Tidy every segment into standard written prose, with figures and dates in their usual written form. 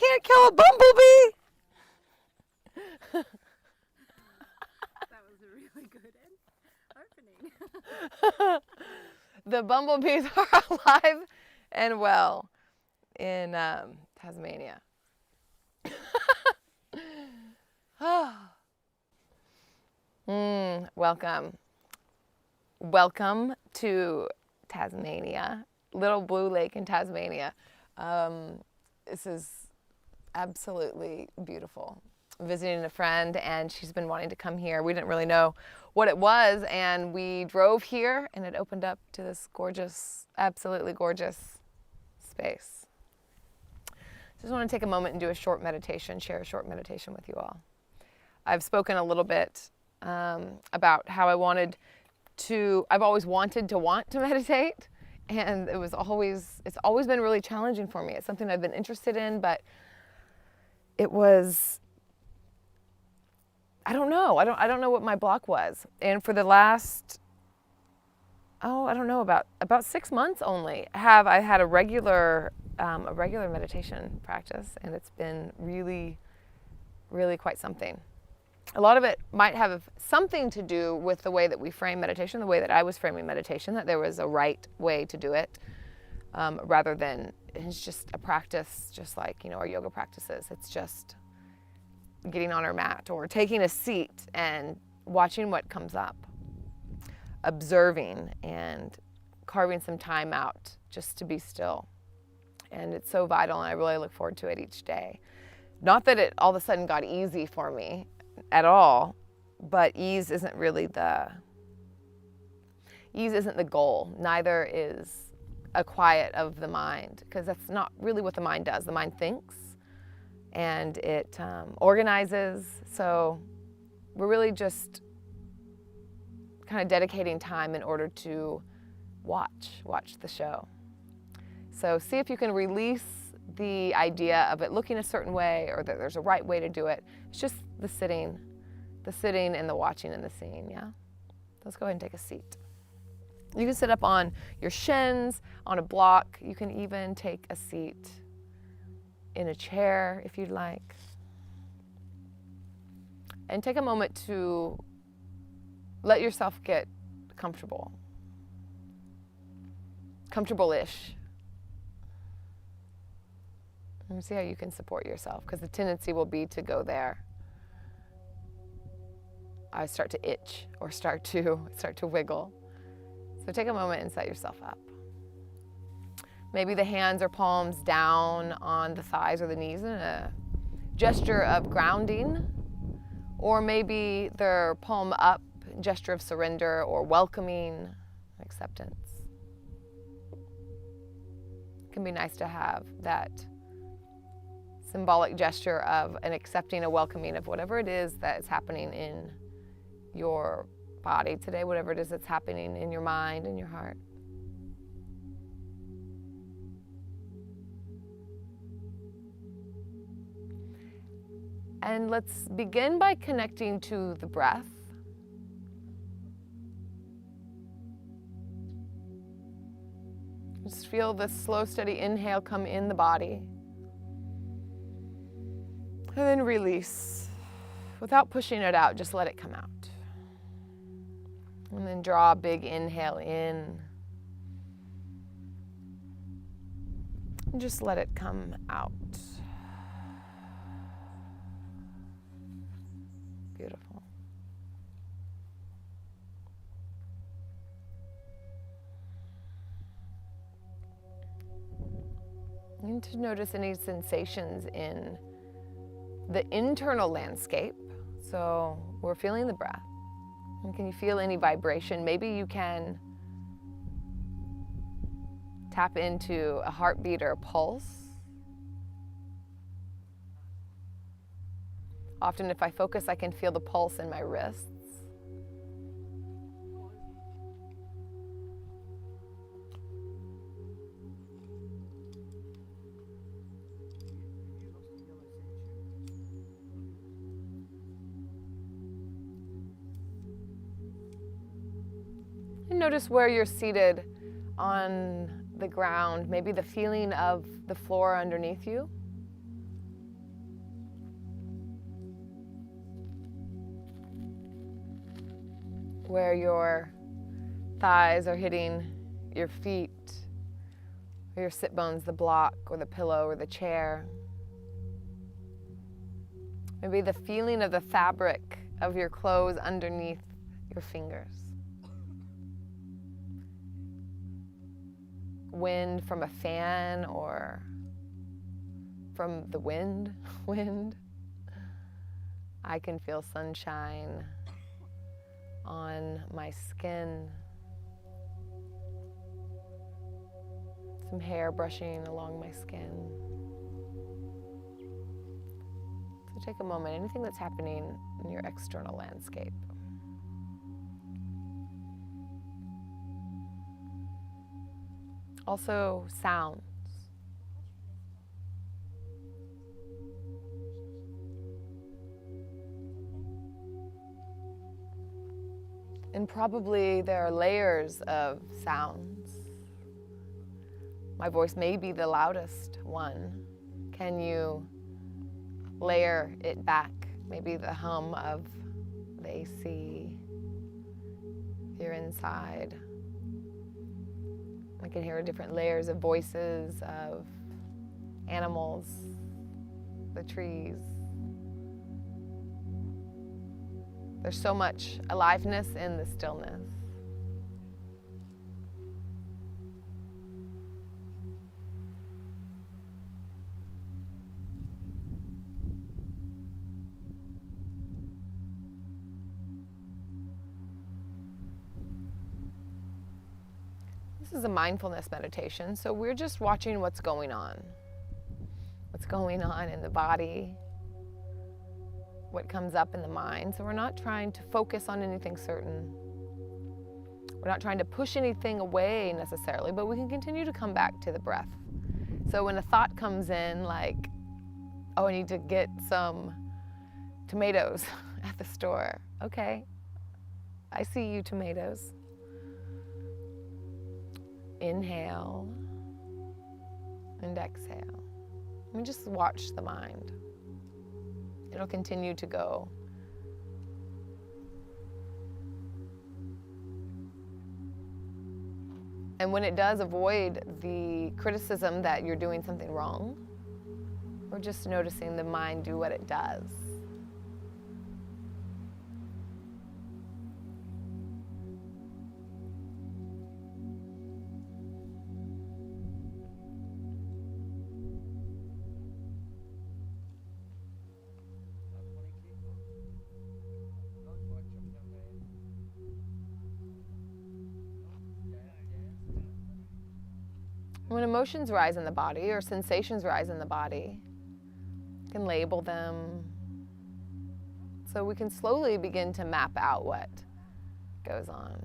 can't kill a bumblebee. That was a really good opening. The bumblebees are alive and well in Tasmania. Welcome. Welcome to Tasmania, Little Blue Lake in Tasmania. This is absolutely beautiful. Visiting a friend, and she's been wanting to come here. We didn't really know what it was, and we drove here, and it opened up to this gorgeous, absolutely gorgeous space. Just want to take a moment and do a short meditation, share a short meditation with you all. I've spoken a little bit about how I've always wanted to meditate, and it's always been really challenging for me. It's something I've been interested in, but it was, I don't know what my block was. And for the last, about 6 months only, I had a regular meditation practice, and it's been really, really quite something. A lot of it might have something to do with the way that we frame meditation, the way that I was framing meditation, that there was a right way to do it, rather than it's just a practice, just like, our yoga practices. It's just getting on our mat or taking a seat and watching what comes up, observing and carving some time out just to be still. And it's so vital, and I really look forward to it each day. Not that it all of a sudden got easy for me at all, but ease isn't the goal. Neither is a quiet of the mind, because that's not really what the mind does. The mind thinks, and it organizes. So we're really just kind of dedicating time in order to watch the show. So see if you can release the idea of it looking a certain way, or that there's a right way to do it. It's just the sitting and the watching and the seeing, yeah? Let's go ahead and take a seat. You can sit up on your shins, on a block. You can even take a seat in a chair if you'd like. And take a moment to let yourself get comfortable. Comfortable-ish. And see how you can support yourself, because the tendency will be to go there. I start to itch or start to wiggle. So take a moment and set yourself up. Maybe the hands or palms down on the thighs or the knees in a gesture of grounding, or maybe their palm up, gesture of surrender or welcoming, acceptance. It can be nice to have that symbolic gesture of an accepting, a welcoming of whatever it is that is happening in your body today, whatever it is that's happening in your mind and your heart. And let's begin by connecting to the breath. Just feel this slow, steady inhale come in the body. And then release. Without pushing it out, just let it come out. And then draw a big inhale in. And just let it come out. Beautiful. You need to notice any sensations in the internal landscape. So we're feeling the breath. And can you feel any vibration? Maybe you can tap into a heartbeat or a pulse. Often if I focus, I can feel the pulse in my wrists. And notice where you're seated on the ground, maybe the feeling of the floor underneath you. where your thighs are hitting your feet, or your sit bones, the block or the pillow or the chair. Maybe the feeling of the fabric of your clothes underneath your fingers. Wind from a fan or from the wind. I can feel sunshine on my skin. Some hair brushing along my skin. So take a moment, anything that's happening in your external landscape. Also, sounds. And probably there are layers of sounds. My voice may be the loudest one. Can you layer it back? Maybe the hum of the AC, you're inside. I can hear different layers of voices of animals, the trees. There's so much aliveness in the stillness. This is a mindfulness meditation, so we're just watching what's going on in the body, what comes up in the mind. So we're not trying to focus on anything certain. We're not trying to push anything away necessarily, but we can continue to come back to the breath. So when a thought comes in like, oh, I need to get some tomatoes at the store. Okay, I see you, tomatoes. Inhale and exhale. And just watch the mind. It'll continue to go. And when it does, avoid the criticism that you're doing something wrong. We're just noticing the mind do what it does. When emotions rise in the body or sensations rise in the body, you can label them. So we can slowly begin to map out what goes on.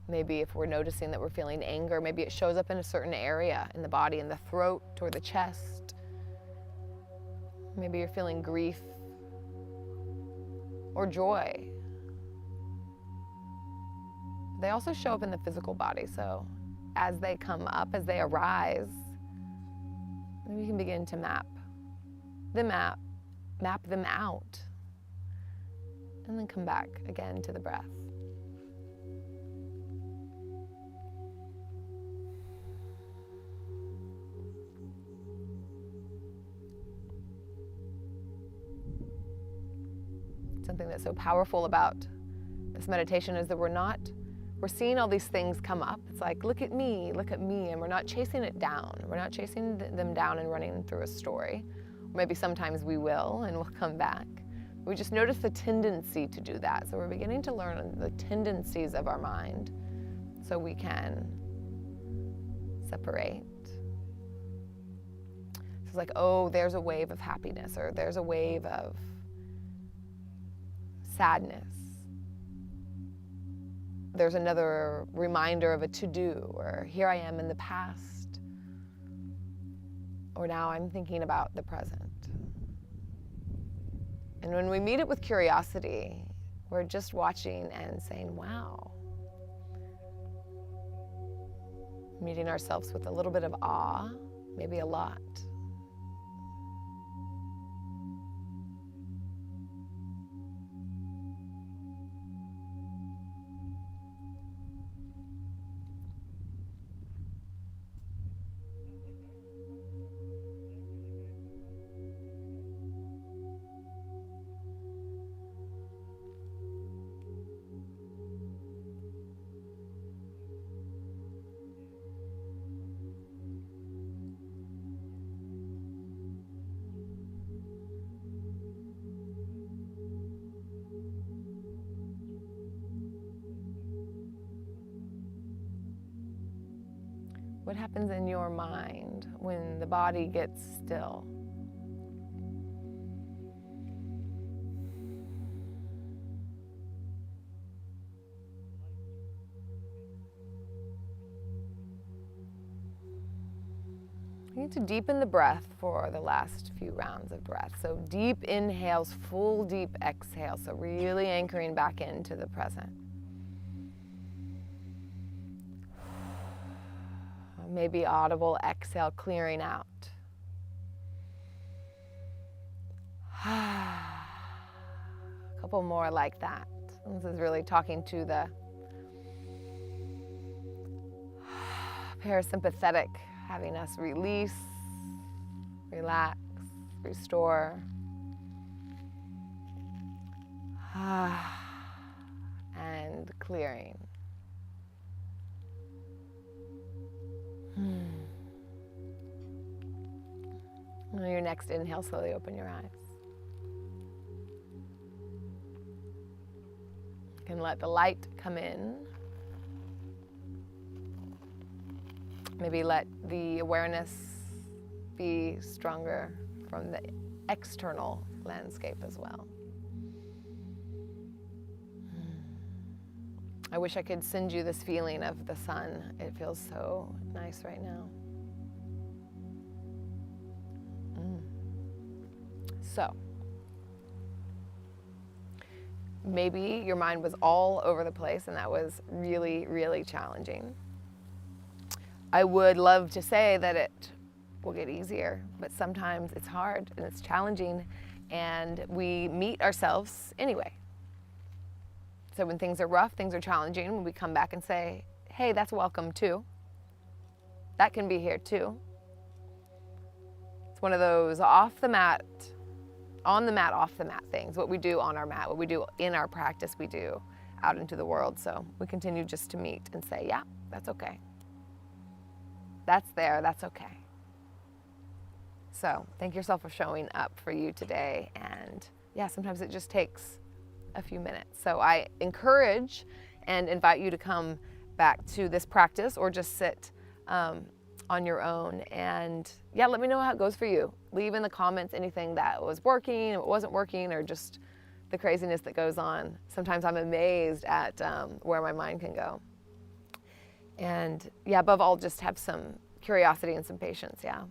Maybe if we're noticing that we're feeling anger, maybe it shows up in a certain area in the body, in the throat or the chest. Maybe you're feeling grief or joy. They also show up in the physical body, so as they come up, as they arise, we can begin to map them out, and then come back again to the breath. Something that's so powerful about this meditation is that we're seeing all these things come up. It's like, look at me, and we're not chasing it down. We're not chasing them down and running through a story. Or maybe sometimes we will, and we'll come back. We just notice the tendency to do that. So we're beginning to learn the tendencies of our mind so we can separate. So it's like, oh, there's a wave of happiness, or there's a wave of sadness. There's another reminder of a to-do, or here I am in the past, or now I'm thinking about the present. And when we meet it with curiosity, we're just watching and saying, wow. Meeting ourselves with a little bit of awe, maybe a lot. What happens in your mind when the body gets still? You need to deepen the breath for the last few rounds of breath. So deep inhales, full deep exhales. So really anchoring back into the present. Maybe audible exhale, clearing out. A couple more like that. This is really talking to the parasympathetic, having us release, relax, restore. And clearing. On your next inhale, slowly open your eyes. You can let the light come in. Maybe let the awareness be stronger from the external landscape as well. I wish I could send you this feeling of the sun. It feels so nice right now. So, maybe your mind was all over the place and that was really, really challenging. I would love to say that it will get easier, but sometimes it's hard and it's challenging and we meet ourselves anyway. So when things are rough, things are challenging, when we come back and say, hey, that's welcome too. That can be here too. It's one of those off the mat, on the mat, off the mat things. What we do on our mat, what we do in our practice, we do out into the world. So we continue just to meet and say, yeah, that's okay. That's there, that's okay. So thank yourself for showing up for you today. And yeah, sometimes it just takes a few minutes. So I encourage and invite you to come back to this practice or just sit on your own. And yeah, let me know how it goes for you. Leave in the comments anything that was working, what wasn't working, or just the craziness that goes on. Sometimes I'm amazed at where my mind can go. And yeah, above all, just have some curiosity and some patience, yeah.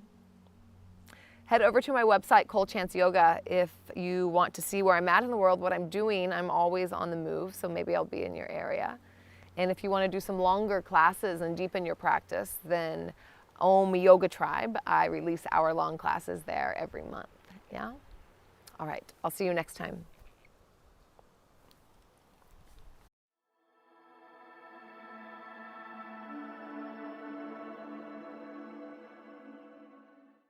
Head over to my website, Cole Chance Yoga, if you want to see where I'm at in the world, what I'm doing. I'm always on the move, so maybe I'll be in your area. And if you want to do some longer classes and deepen your practice, then Om Yoga Tribe, I release hour-long classes there every month, yeah? All right, I'll see you next time.